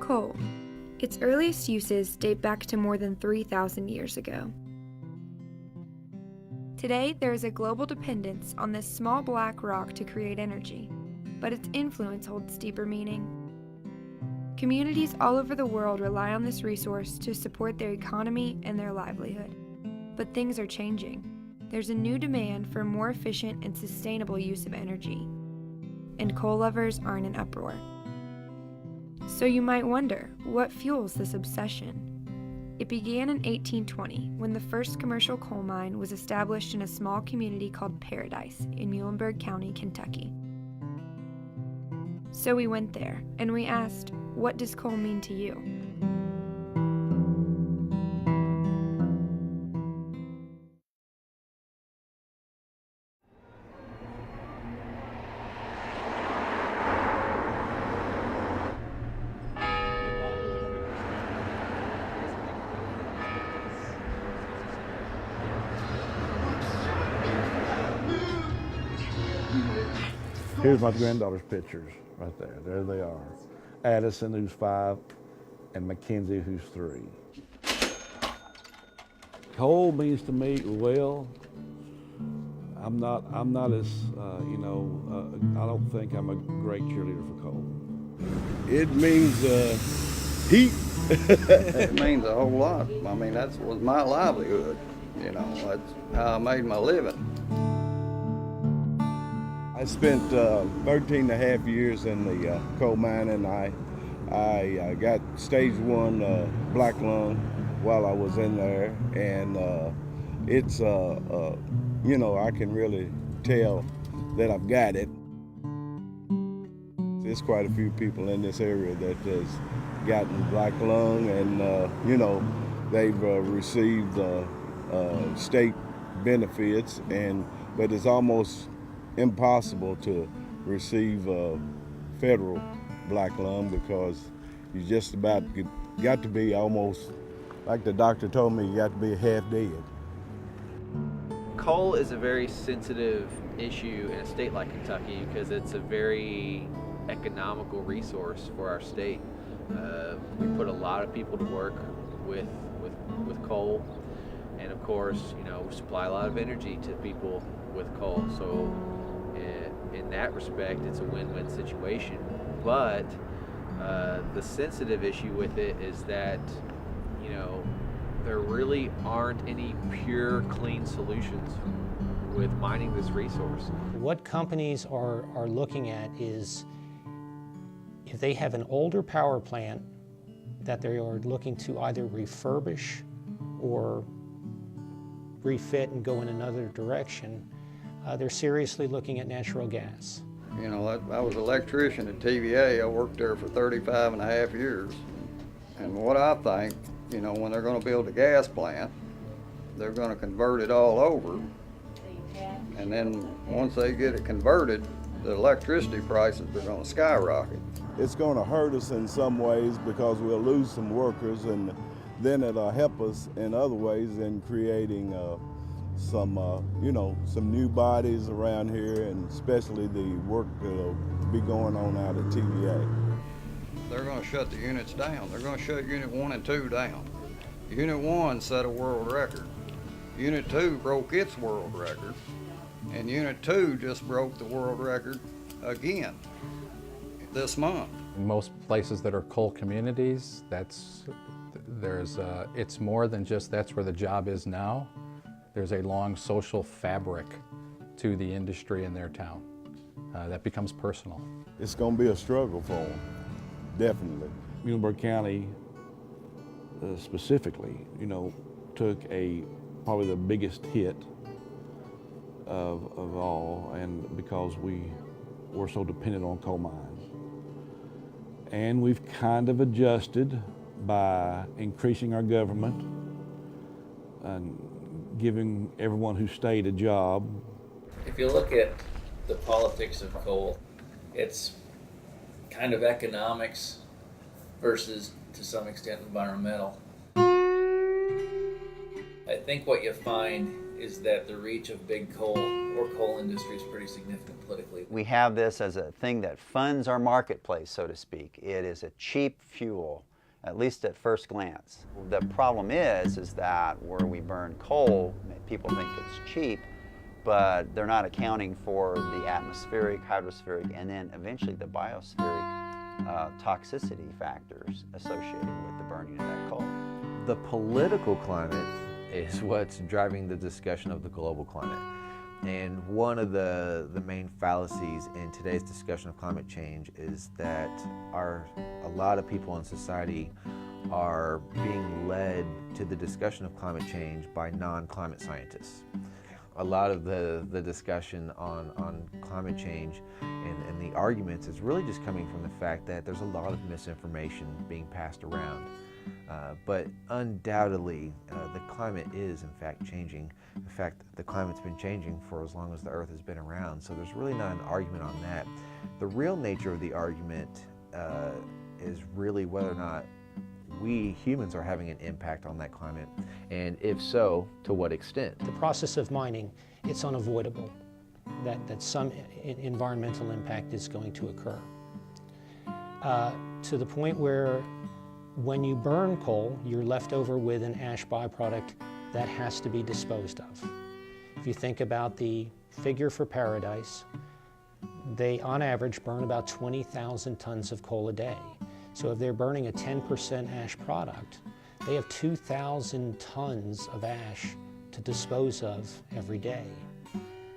Coal. Its earliest uses date back to more than 3,000 years ago. Today, there is a global dependence on this small black rock to create energy, but its influence holds deeper meaning. Communities all over the world rely on this resource to support their economy and their livelihood. But things are changing. There's a new demand for more efficient and sustainable use of energy, and coal lovers are in an uproar. So you might wonder, what fuels this obsession? It began in 1820 when the first commercial coal mine was established in a small community called Paradise in Muhlenberg County, Kentucky. So we went there and we asked, what does coal mean to you? Here's my granddaughter's pictures right there. There they are. Addison, who's 5, and Mackenzie, who's 3. Coal means to me, well, I'm not as, I don't think I'm a great cheerleader for coal. It means heat. It means a whole lot. I mean, that was my livelihood. That's how I made my living. I spent 13 and a half years in the coal mine, and I got stage 1 black lung while I was in there, and it's I can really tell that I've got it. There's quite a few people in this area that has gotten black lung, and they've received state benefits, but it's almost impossible to receive federal black lung because you just about got to be almost, like the doctor told me, you got to be half dead. Coal is a very sensitive issue in a state like Kentucky because it's a very economical resource for our state. We put a lot of people to work with coal, and of course, we supply a lot of energy to people with coal. So in that respect, it's a win-win situation. But the sensitive issue with it is that, there really aren't any pure, clean solutions with mining this resource. What companies are looking at is if they have an older power plant that they are looking to either refurbish or refit and go in another direction, they're seriously looking at natural gas. I was an electrician at TVA. I worked there for 35 and a half years. And what I think, when they're going to build a gas plant, they're going to convert it all over. And then once they get it converted, the electricity prices are going to skyrocket. It's going to hurt us in some ways because we'll lose some workers, and then it'll help us in other ways in creating some new bodies around here, and especially the work that'll be going on out at TVA. They're going to shut the units down. They're going to shut Unit 1 and 2 down. Unit 1 set a world record. Unit 2 broke its world record, and Unit 2 just broke the world record again this month. In most places that are coal communities, it's more than just that's where the job is now. There's a long social fabric to the industry in their town that becomes personal. It's going to be a struggle for them, definitely. Muhlenberg County specifically, took probably the biggest hit of all, and because we were so dependent on coal mines. And we've kind of adjusted by increasing our government and giving everyone who stayed a job. If you look at the politics of coal, it's kind of economics versus, to some extent, environmental. I think what you find is that the reach of big coal or coal industry is pretty significant politically. We have this as a thing that funds our marketplace, so to speak. It is a cheap fuel, at least at first glance. The problem is that where we burn coal, people think it's cheap, but they're not accounting for the atmospheric, hydrospheric, and then eventually the biospheric toxicity factors associated with the burning of that coal. The political climate is what's driving the discussion of the global climate. And one of the main fallacies in today's discussion of climate change is that a lot of people in society are being led to the discussion of climate change by non-climate scientists. A lot of the discussion on climate change and the arguments is really just coming from the fact that there's a lot of misinformation being passed around. But undoubtedly, the climate is in fact changing. In fact, the climate's been changing for as long as the Earth has been around, so there's really not an argument on that. The real nature of the argument is really whether or not we humans are having an impact on that climate, and if so, to what extent. The process of mining, it's unavoidable that some environmental impact is going to occur. To the point where when you burn coal, you're left over with an ash byproduct that has to be disposed of. If you think about the figure for Paradise, they on average burn about 20,000 tons of coal a day. So if they're burning a 10% ash product, they have 2,000 tons of ash to dispose of every day.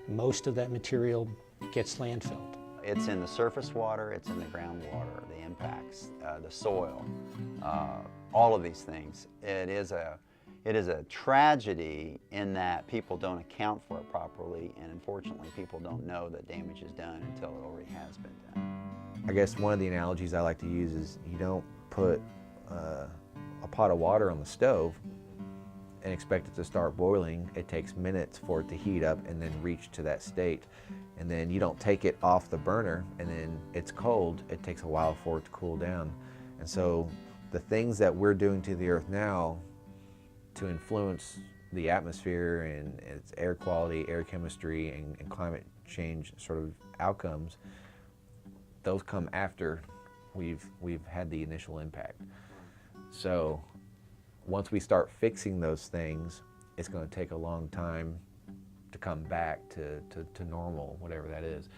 Most of that material gets landfilled. It's in the surface water, it's in the groundwater, the impacts, the soil, all of these things. It is a tragedy in that people don't account for it properly, and unfortunately people don't know that damage is done until it already has been done. I guess one of the analogies I like to use is you don't put a pot of water on the stove and expect it to start boiling. It takes minutes for it to heat up and then reach to that state. And then you don't take it off the burner and then it's cold. It takes a while for it to cool down. And so the things that we're doing to the earth now to influence the atmosphere and its air quality, air chemistry, and climate change sort of outcomes, those come after we've had the initial impact. So once we start fixing those things, it's going to take a long time to come back to normal, whatever that is.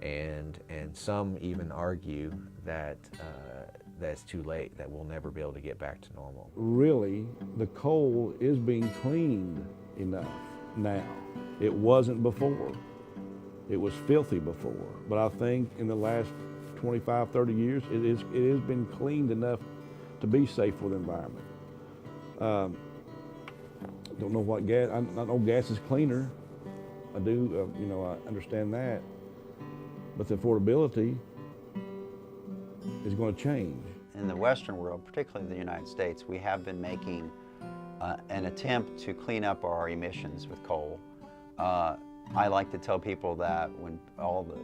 And some even argue that that's too late, that we'll never be able to get back to normal. Really, the coal is being cleaned enough now. It wasn't before. It was filthy before. But I think in the last 25, 30 years, it has been cleaned enough to be safe for the environment. Don't know what gas, I know gas is cleaner. I do, I understand that. But the affordability is going to change. In the Western world, particularly the United States, we have been making an attempt to clean up our emissions with coal. I like to tell people that when all the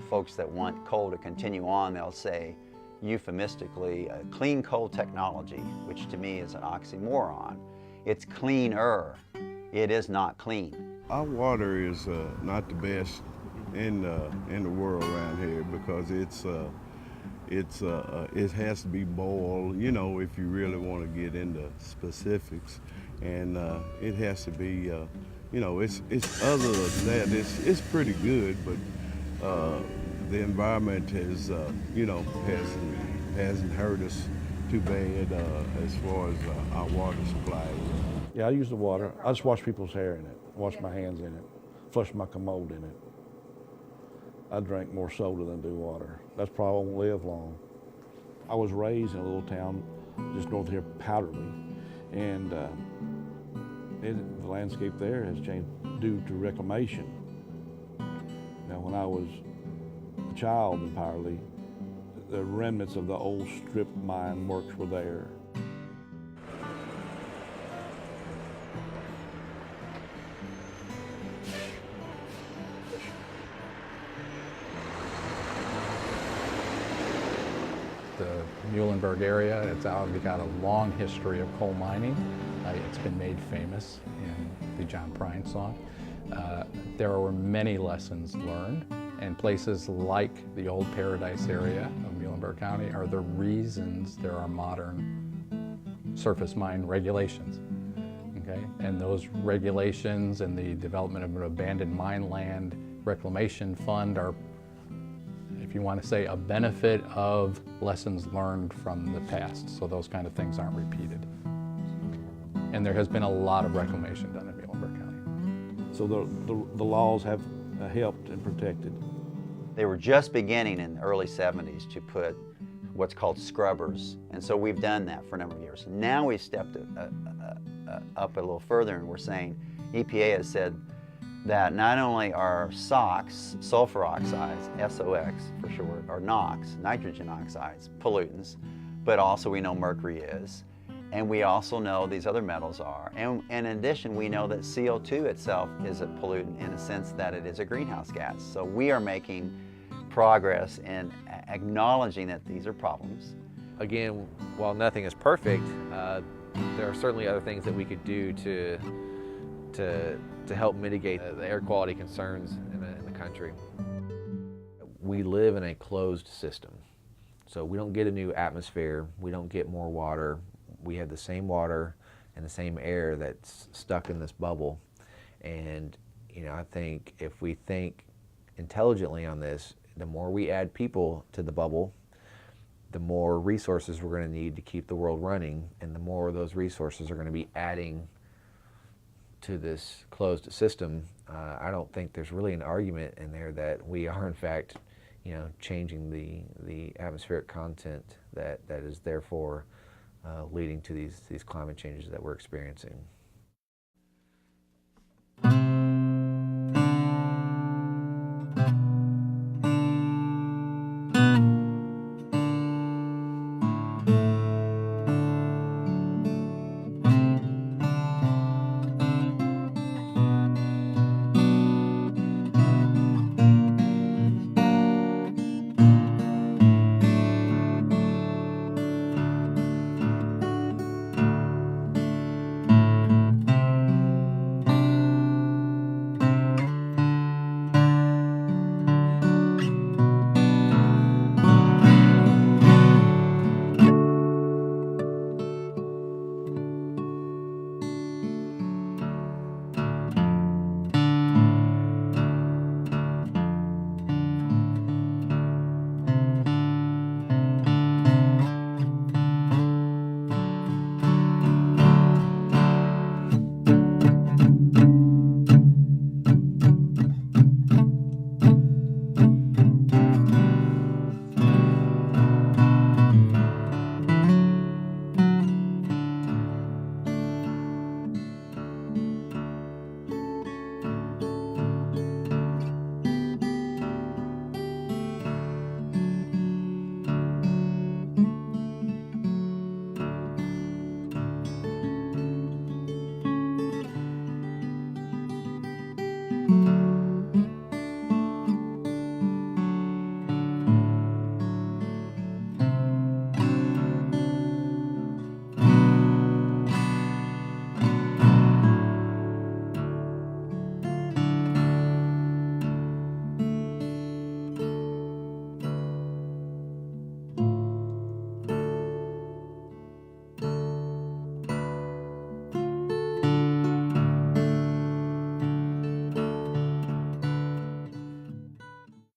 folks that want coal to continue on, they'll say euphemistically, clean coal technology, which to me is an oxymoron. It's cleaner. It is not clean. Our water is not the best in the world around here because it has to be boiled, if you really want to get into specifics, and it has to be, it's other than that, it's pretty good, but the environment has, hasn't hurt us too bad as far as our water supply. Yeah, I use the water. I just wash people's hair in it, wash my hands in it, flush my commode in it. I drink more soda than do water. That's probably won't live long. I was raised in a little town just north of here, Powderly, and the landscape there has changed due to reclamation. Now, when I was a child in Powderly, the remnants of the old strip mine works were there. The Muhlenberg area, it's got a long history of coal mining. It's been made famous in the John Prine song. There were many lessons learned, and places like the old Paradise area of Muhlenberg County are the reasons there are modern surface mine regulations. Okay? And those regulations and the development of an abandoned mine land reclamation fund are, if you want to say, a benefit of lessons learned from the past, so those kind of things aren't repeated. And there has been a lot of reclamation done in Muhlenberg County. So the laws have helped and protected. They were just beginning in the early 70s to put what's called scrubbers, and so we've done that for a number of years. Now we've stepped up a little further, and we're saying, EPA has said that not only are SOx, sulfur oxides, SOx for short, or NOx, nitrogen oxides, pollutants, but also we know mercury is, and we also know these other metals are. And in addition, we know that CO2 itself is a pollutant in a sense that it is a greenhouse gas. So we are making progress in acknowledging that these are problems. Again, while nothing is perfect, there are certainly other things that we could do to help mitigate the air quality concerns in the country. We live in a closed system, so we don't get a new atmosphere, we don't get more water. We have the same water and the same air that's stuck in this bubble. And I think if we think intelligently on this, the more we add people to the bubble, the more resources we're going to need to keep the world running, and the more those resources are going to be adding to this closed system. I don't think there's really an argument in there that we are in fact changing the atmospheric content that is therefore leading to these climate changes that we're experiencing.